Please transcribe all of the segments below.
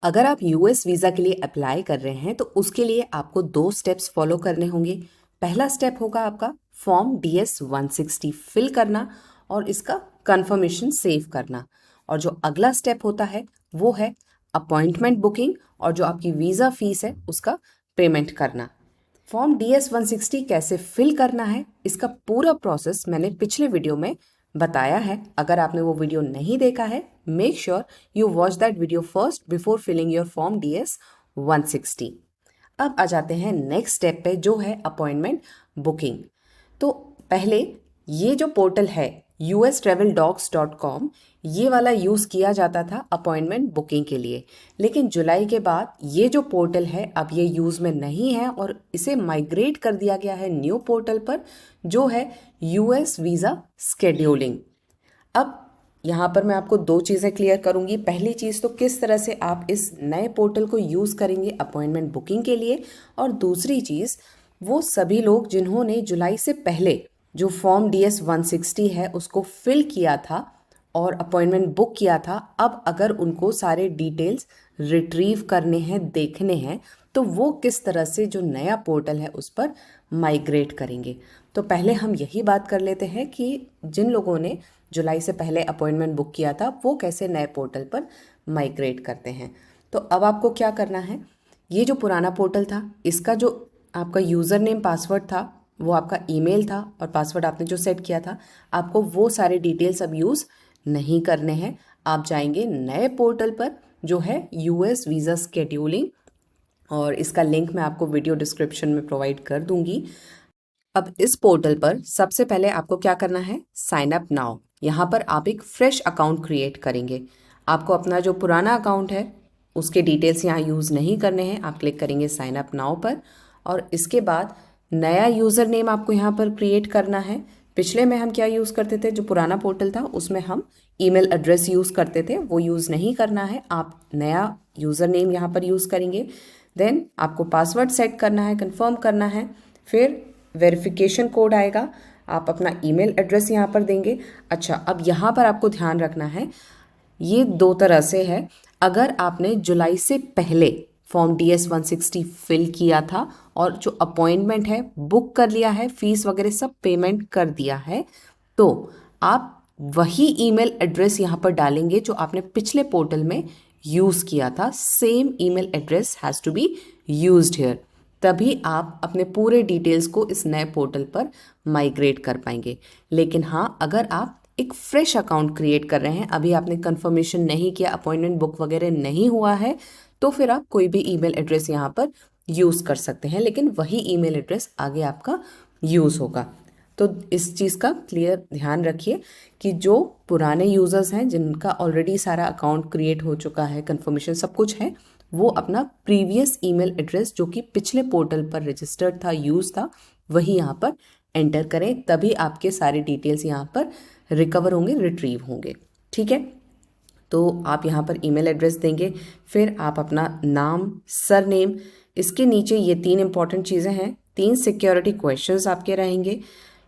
अगर आप US visa के लिए अप्लाई कर रहे हैं तो उसके लिए आपको 2 स्टेप्स फॉलो करने होंगे। पहला स्टेप होगा आपका फॉर्म DS 160 फिल करना और इसका कंफर्मेशन सेव करना। और जो अगला स्टेप होता है वो है अपॉइंटमेंट बुकिंग और जो आपकी वीज़ा फीस है उसका पेमेंट करना। फॉर्म DS 160 कैसे फिल करना है इसका पूरा प्रोसेस मैंने पिछले वीडियो में बताया है। अगर आपने वो वीडियो नहीं देखा है, make sure you watch that video first before filling your form DS 160। अब आ जाते हैं नेक्स्ट स्टेप पे जो है अपॉइंटमेंट बुकिंग। तो पहले ये जो पोर्टल है ustraveldocs.com, ये वाला यूज़ किया जाता था अपॉइंटमेंट बुकिंग के लिए, लेकिन जुलाई के बाद ये जो पोर्टल है अब ये यूज़ में नहीं है और इसे माइग्रेट कर दिया गया है न्यू पोर्टल पर जो है US वीज़ा स्केड्यूलिंग। अब यहाँ पर मैं आपको 2 चीज़ें क्लियर करूँगी। पहली चीज़ तो किस तरह से आप इस नए पोर्टल को यूज़ करेंगे अपॉइंटमेंट बुकिंग के लिए, और दूसरी चीज़ वो सभी लोग जिन्होंने जुलाई से पहले जो फॉर्म DS 160 है उसको फिल किया था और अपॉइंटमेंट बुक किया था, अब अगर उनको सारे डिटेल्स रिट्रीव करने हैं, देखने हैं, तो वो किस तरह से जो नया पोर्टल है उस पर माइग्रेट करेंगे। तो पहले हम यही बात कर लेते हैं कि जिन लोगों ने जुलाई से पहले अपॉइंटमेंट बुक किया था वो कैसे नए पोर्टल पर माइग्रेट करते हैं। तो अब आपको क्या करना है, ये जो पुराना पोर्टल था इसका जो आपका यूज़र नेम पासवर्ड था वो आपका ईमेल था और पासवर्ड आपने जो सेट किया था, आपको वो सारे डिटेल्स अब यूज़ नहीं करने हैं। आप जाएंगे नए पोर्टल पर जो है US वीज़ा स्केड्यूलिंग, और इसका लिंक मैं आपको वीडियो डिस्क्रिप्शन में प्रोवाइड कर दूंगी। अब इस पोर्टल पर सबसे पहले आपको क्या करना है, साइन अप नाउ। यहाँ पर आप एक फ्रेश अकाउंट क्रिएट करेंगे। आपको अपना जो पुराना अकाउंट है उसके डिटेल्स यहाँ यूज़ नहीं करने हैं। आप क्लिक करेंगे साइन अप नाउ पर और इसके बाद नया यूज़र नेम आपको यहाँ पर क्रिएट करना है। पिछले में हम क्या यूज़ करते थे, जो पुराना पोर्टल था उसमें हम ईमेल एड्रेस यूज़ करते थे, वो यूज़ नहीं करना है। आप नया यूज़र नेम यहाँ पर यूज़ करेंगे। देन आपको पासवर्ड सेट करना है, कंफर्म करना है, फिर वेरिफिकेशन कोड आएगा, आप अपना ईमेल एड्रेस यहाँ पर देंगे। अच्छा, अब यहाँ पर आपको ध्यान रखना है, ये 2 तरह से है। अगर आपने जुलाई से पहले फॉर्म DS 160 फिल किया था और जो अपॉइंटमेंट है बुक कर लिया है, फीस वगैरह सब पेमेंट कर दिया है, तो आप वही ईमेल एड्रेस यहाँ पर डालेंगे जो आपने पिछले पोर्टल में यूज़ किया था। Same email address has to be used here, तभी आप अपने पूरे डिटेल्स को इस नए पोर्टल पर माइग्रेट कर पाएंगे। लेकिन हाँ, अगर आप एक फ्रेश अकाउंट क्रिएट कर रहे हैं, अभी आपने कंफर्मेशन नहीं किया, अपॉइंटमेंट बुक वगैरह नहीं हुआ है, तो फिर आप कोई भी ईमेल एड्रेस यहाँ पर यूज़ कर सकते हैं, लेकिन वही ईमेल एड्रेस आगे आपका यूज़ होगा। तो इस चीज़ का क्लियर ध्यान रखिए कि जो पुराने यूज़र्स हैं जिनका ऑलरेडी सारा अकाउंट क्रिएट हो चुका है, कंफर्मेशन सब कुछ है, वो अपना प्रीवियस ईमेल एड्रेस जो कि पिछले पोर्टल पर रजिस्टर्ड था, यूज़ था, वही यहाँ पर एंटर करें, तभी आपके सारे डिटेल्स यहाँ पर रिकवर होंगे, रिट्रीव होंगे। ठीक है, तो आप यहाँ पर ईमेल एड्रेस देंगे, फिर आप अपना नाम, सरनेम, इसके नीचे ये 3 इंपॉर्टेंट चीज़ें हैं, 3 सिक्योरिटी क्वेश्चंस आपके रहेंगे।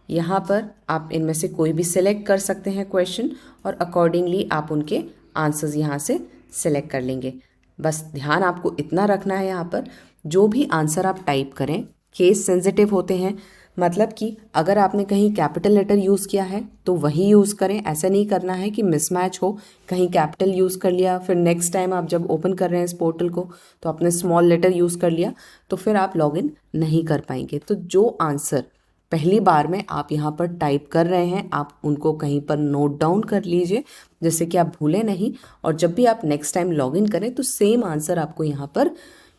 यहाँ पर आप इनमें से कोई भी सिलेक्ट कर सकते हैं क्वेश्चन और अकॉर्डिंगली आप उनके आंसर्स यहाँ से सिलेक्ट कर लेंगे। बस ध्यान आपको इतना रखना है, यहाँ पर जो भी आंसर आप टाइप करें केस सेंसिटिव होते हैं, मतलब कि अगर आपने कहीं कैपिटल लेटर यूज़ किया है तो वही यूज़ करें। ऐसा नहीं करना है कि मिसमैच हो, कहीं कैपिटल यूज़ कर लिया, फिर नेक्स्ट टाइम आप जब ओपन कर रहे हैं इस पोर्टल को तो आपने स्मॉल लेटर यूज़ कर लिया, तो फिर आप लॉगिन नहीं कर पाएंगे। तो जो आंसर पहली बार में आप यहाँ पर टाइप कर रहे हैं, आप उनको कहीं पर नोट डाउन कर लीजिए जिससे कि आप भूलें नहीं, और जब भी आप नेक्स्ट टाइम लॉगिन करें तो सेम आंसर आपको यहाँ पर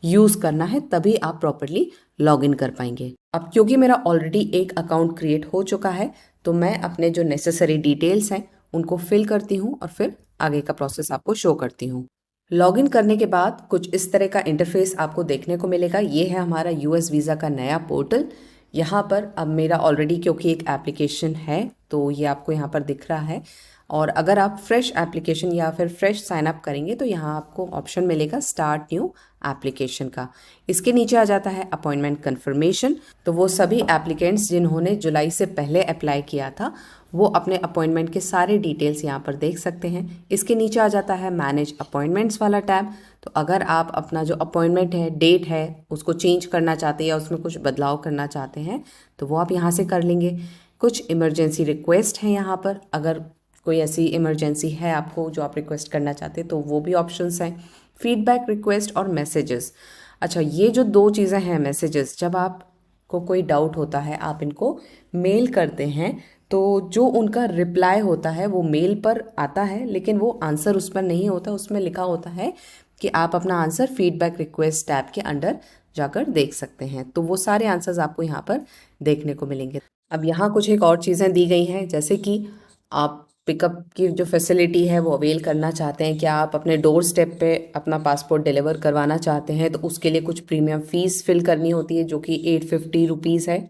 यूज़ करना है, तभी आप प्रॉपरली लॉगिन कर पाएंगे। अब क्योंकि मेरा ऑलरेडी एक अकाउंट क्रिएट हो चुका है तो मैं अपने जो नेसेसरी डिटेल्स हैं उनको फिल करती हूँ और फिर आगे का प्रोसेस आपको शो करती हूँ। लॉगिन करने के बाद कुछ इस तरह का इंटरफेस आपको देखने को मिलेगा। ये है हमारा US वीज़ा का नया पोर्टल। यहाँ पर अब मेरा ऑलरेडी क्योंकि एक एप्लीकेशन है तो ये आपको यहाँ पर दिख रहा है। और अगर आप फ्रेश एप्लीकेशन या फिर फ्रेश साइन अप करेंगे तो यहाँ आपको ऑप्शन मिलेगा स्टार्ट न्यू एप्लीकेशन का। इसके नीचे आ जाता है अपॉइंटमेंट कंफर्मेशन। तो वो सभी एप्लीकेंट्स जिन्होंने जुलाई से पहले अप्लाई किया था वो अपने अपॉइंटमेंट के सारे डिटेल्स यहाँ पर देख सकते हैं। इसके नीचे आ जाता है मैनेज अपॉइंटमेंट्स वाला टैब। तो अगर आप अपना जो अपॉइंटमेंट है, डेट है, उसको चेंज करना चाहते हैं या उसमें कुछ बदलाव करना चाहते हैं तो वो आप यहाँ से कर लेंगे। कुछ इमरजेंसी रिक्वेस्ट हैं यहाँ पर, अगर कोई ऐसी इमरजेंसी है आपको जो आप रिक्वेस्ट करना चाहते हैं तो वो भी ऑप्शंस हैं। फीडबैक रिक्वेस्ट और मैसेजेस। अच्छा, ये जो दो चीज़ें हैं मैसेजेस, जब आपको कोई डाउट होता है आप इनको मेल करते हैं तो जो उनका रिप्लाई होता है वो मेल पर आता है, लेकिन वो आंसर उस पर नहीं होता, उसमें लिखा होता है कि आप अपना आंसर फीडबैक रिक्वेस्ट टैब के अंडर जाकर देख सकते हैं। तो वो सारे आंसर्स आपको यहाँ पर देखने को मिलेंगे। अब यहाँ कुछ एक और चीज़ें दी गई हैं, जैसे कि आप पिकअप की जो फैसिलिटी है वो अवेल करना चाहते हैं, क्या आप अपने डोर स्टेप पे अपना पासपोर्ट डिलीवर करवाना चाहते हैं तो उसके लिए कुछ प्रीमियम फ़ीस फिल करनी होती है जो कि 850 रुपीज़ है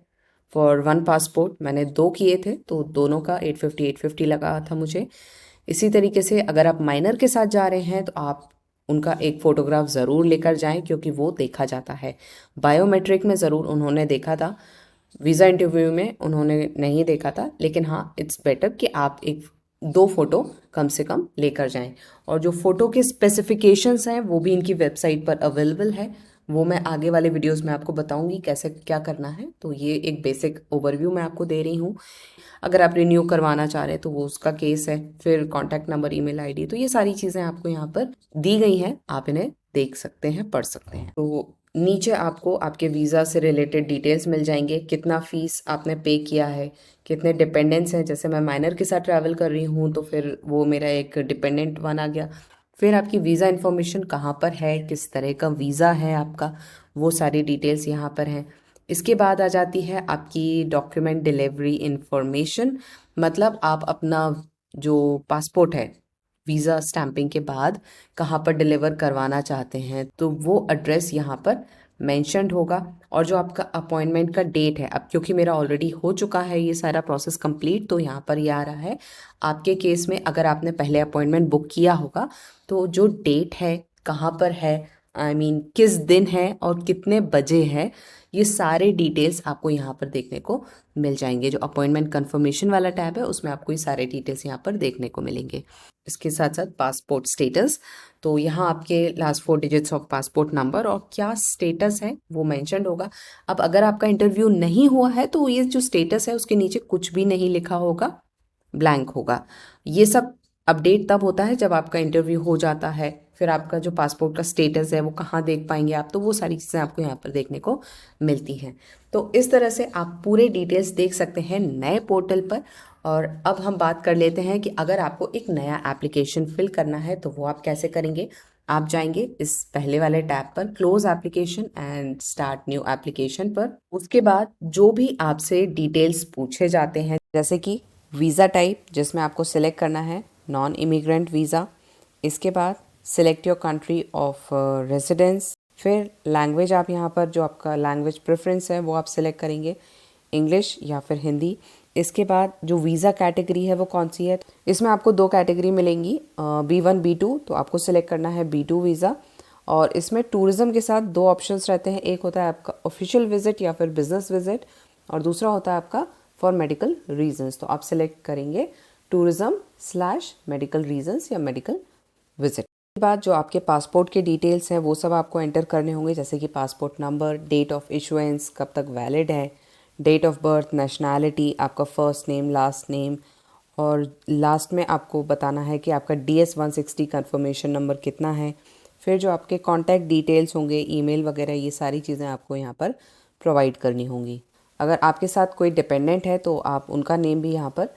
फॉर वन पासपोर्ट। मैंने 2 किए थे तो दोनों का 850 लगा था मुझे। इसी तरीके से अगर आप माइनर के साथ जा रहे हैं तो आप उनका एक फ़ोटोग्राफ ज़रूर लेकर जाएं क्योंकि वो देखा जाता है। बायोमेट्रिक में ज़रूर उन्होंने देखा था, वीज़ा इंटरव्यू में उन्होंने नहीं देखा था, लेकिन हाँ इट्स बेटर कि आप एक 2 फ़ोटो कम से कम लेकर जाएं। और जो फ़ोटो के स्पेसिफिकेशंस हैं वो भी इनकी वेबसाइट पर अवेलेबल है, वो मैं आगे वाले वीडियोस में आपको बताऊंगी कैसे क्या करना है। तो ये एक बेसिक ओवरव्यू मैं आपको दे रही हूँ। अगर आप रिन्यू करवाना चाह रहे हैं तो वो उसका केस है, फिर कॉन्टैक्ट नंबर, ईमेल आईडी, तो ये सारी चीज़ें आपको यहाँ पर दी गई हैं, आप इन्हें देख सकते हैं, पढ़ सकते हैं। तो नीचे आपको आपके वीज़ा से रिलेटेड डिटेल्स मिल जाएंगे, कितना फ़ीस आपने पे किया है, कितने डिपेंडेंट्स हैं। जैसे मैं माइनर के साथ ट्रैवल कर रही हूँ तो फिर वो मेरा एक डिपेंडेंट वन आ गया। फिर आपकी वीज़ा इन्फॉर्मेशन कहाँ पर है, किस तरह का वीज़ा है आपका, वो सारी डिटेल्स यहाँ पर हैं। इसके बाद आ जाती है आपकी डॉक्यूमेंट डिलीवरी इंफॉर्मेशन, मतलब आप अपना जो पासपोर्ट है वीज़ा स्टैंपिंग के बाद कहाँ पर डिलीवर करवाना चाहते हैं तो वो एड्रेस यहाँ पर मेंशन्ड होगा। और जो आपका अपॉइंटमेंट का डेट है, अब क्योंकि मेरा ऑलरेडी हो चुका है ये सारा प्रोसेस कंप्लीट तो यहाँ पर ये आ रहा है। आपके केस में अगर आपने पहले अपॉइंटमेंट बुक किया होगा तो जो डेट है, कहाँ पर है, किस दिन है और कितने बजे है, ये सारे डिटेल्स आपको यहाँ पर देखने को मिल जाएंगे। जो अपॉइंटमेंट कंफर्मेशन वाला टैब है उसमें आपको ये सारे डिटेल्स यहाँ पर देखने को मिलेंगे। इसके साथ साथ पासपोर्ट स्टेटस, तो यहाँ आपके last 4 digits of passport number और क्या स्टेटस है वो मेंशन्ड होगा। अब अगर आपका इंटरव्यू नहीं हुआ है तो ये जो स्टेटस है उसके नीचे कुछ भी नहीं लिखा होगा, ब्लैंक होगा। ये सब अपडेट तब होता है जब आपका इंटरव्यू हो जाता है, फिर आपका जो पासपोर्ट का स्टेटस है वो कहाँ देख पाएंगे आप, तो वो सारी चीज़ें आपको यहाँ पर देखने को मिलती हैं। तो इस तरह से आप पूरे डिटेल्स देख सकते हैं नए पोर्टल पर। और अब हम बात कर लेते हैं कि अगर आपको एक नया एप्लीकेशन फिल करना है तो वो आप कैसे करेंगे। आप जाएंगे इस पहले वाले टैब पर, close application and start new application पर। उसके बाद जो भी आपसे डिटेल्स पूछे जाते हैं, जैसे कि वीज़ा टाइप जिसमें आपको सिलेक्ट करना है नॉन इमिग्रेंट वीज़ा, इसके बाद select your country of residence, फिर लैंग्वेज आप यहाँ पर जो आपका लैंग्वेज प्रेफरेंस है वो आप सिलेक्ट करेंगे, इंग्लिश या फिर हिंदी। इसके बाद जो वीज़ा कैटेगरी है वो कौन सी है, इसमें आपको 2 कैटेगरी मिलेंगी, B1 B2, तो आपको सिलेक्ट करना है B2 वीज़ा। और इसमें टूरिज़्म के साथ 2 ऑप्शंस रहते हैं, एक होता है आपका ऑफिशियल विजिट या फिर बिजनेस विजिट, और दूसरा होता है आपका फॉर मेडिकल रीजंस। तो आप सिलेक्ट करेंगे टूरिज़्म/मेडिकल रीजंस या मेडिकल विजिट। के बाद जो आपके पासपोर्ट के डिटेल्स हैं वो सब आपको एंटर करने होंगे, जैसे कि passport number, date of issuance कब तक वैलिड है, डेट ऑफ बर्थ, नेशनैलिटी, आपका फर्स्ट नेम, लास्ट नेम, और लास्ट में आपको बताना है कि आपका DS 160 कन्फर्मेशन नंबर कितना है। फिर जो आपके कॉन्टैक्ट डिटेल्स होंगे, ईमेल वगैरह, ये सारी चीज़ें आपको यहाँ पर प्रोवाइड करनी होंगी। अगर आपके साथ कोई डिपेंडेंट है तो आप उनका नेम भी यहाँ पर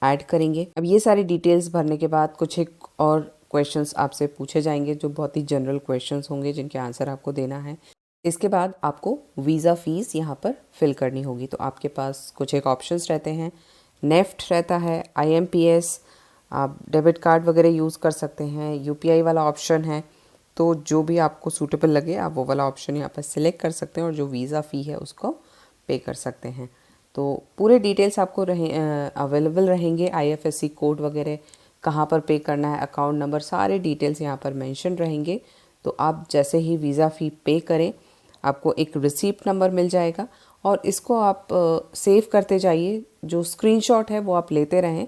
ऐड करेंगे। अब ये सारी डिटेल्स भरने के बाद कुछ एक और क्वेश्चंस आपसे पूछे जाएंगे जो बहुत ही जनरल क्वेश्चंस होंगे जिनके आंसर आपको देना है। इसके बाद आपको वीज़ा फ़ीस यहाँ पर फिल करनी होगी। तो आपके पास कुछ एक ऑप्शंस रहते हैं, नेफ्ट रहता है, IMPS, आप डेबिट कार्ड वगैरह यूज़ कर सकते हैं, UPI वाला ऑप्शन है। तो जो भी आपको सूटेबल लगे आप वो वाला ऑप्शन यहाँ पर सिलेक्ट कर सकते हैं और जो वीज़ा फ़ी है उसको पे कर सकते हैं। तो पूरे डिटेल्स आपको अवेलेबल रहेंगे, IFSC कोड वगैरह कहाँ पर पे करना है, अकाउंट नंबर, सारे डिटेल्स यहाँ पर मेंशन रहेंगे। तो आप जैसे ही वीज़ा फ़ी पे करें आपको एक रिसीप्ट नंबर मिल जाएगा और इसको आप सेव करते जाइए। जो स्क्रीनशॉट है वो आप लेते रहें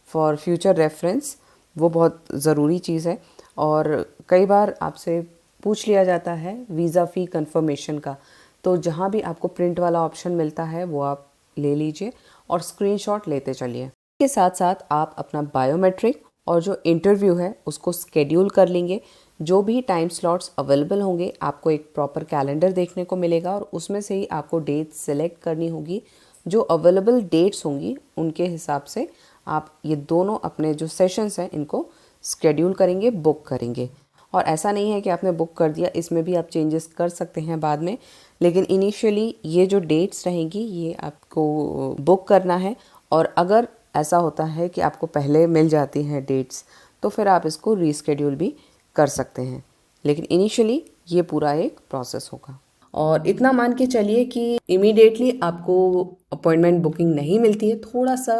फॉर फ्यूचर रेफरेंस, वो बहुत ज़रूरी चीज़ है। और कई बार आपसे पूछ लिया जाता है वीज़ा फ़ी कंफर्मेशन का, तो जहाँ भी आपको प्रिंट वाला ऑप्शन मिलता है वो आप ले लीजिए और स्क्रीनशॉट लेते चलिए। इसके साथ साथ आप अपना बायोमेट्रिक और जो इंटरव्यू है उसको स्केड्यूल कर लेंगे। जो भी टाइम स्लॉट्स अवेलेबल होंगे आपको एक प्रॉपर कैलेंडर देखने को मिलेगा और उसमें से ही आपको डेट सेलेक्ट करनी होगी। जो अवेलेबल डेट्स होंगी उनके हिसाब से आप ये दोनों अपने जो सेशंस हैं इनको स्केड्यूल करेंगे, बुक करेंगे। और ऐसा नहीं है कि आपने बुक कर दिया, इसमें भी आप चेंजेस कर सकते हैं बाद में, लेकिन इनिशियली ये जो डेट्स रहेंगी ये आपको बुक करना है। और अगर ऐसा होता है कि आपको पहले मिल जाती हैं डेट्स तो फिर आप इसको रीस्केड्यूल भी कर सकते हैं, लेकिन इनिशियली ये पूरा एक प्रोसेस होगा। और इतना मान के चलिए कि इमीडिएटली आपको अपॉइंटमेंट बुकिंग नहीं मिलती है, थोड़ा सा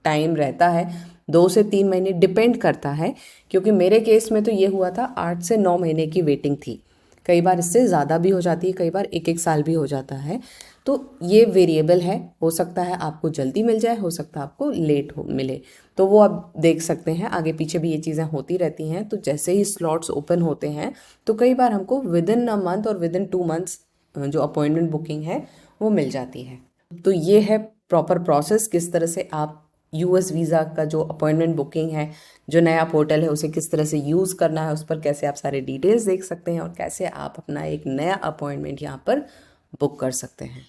टाइम रहता है, 2 से 3 महीने डिपेंड करता है। क्योंकि मेरे केस में तो ये हुआ था 8 से 9 महीने की वेटिंग थी, कई बार इससे ज़्यादा भी हो जाती है, कई बार 1-1 साल भी हो जाता है। तो ये वेरिएबल है, हो सकता है आपको जल्दी मिल जाए, हो सकता है आपको लेट हो मिले, तो वो आप देख सकते हैं। आगे पीछे भी ये चीज़ें होती रहती हैं। तो जैसे ही स्लॉट्स ओपन होते हैं तो कई बार हमको विदिन अ मंथ और विदिन 2 मंथ्स जो अपॉइंटमेंट बुकिंग है वो मिल जाती है। तो ये है प्रॉपर प्रोसेस, किस तरह से आप यूएस वीज़ा का जो अपॉइंटमेंट बुकिंग है, जो नया पोर्टल है उसे किस तरह से यूज़ करना है, उस पर कैसे आप सारे डिटेल्स देख सकते हैं और कैसे आप अपना एक नया अपॉइंटमेंट यहाँ पर बुक कर सकते हैं।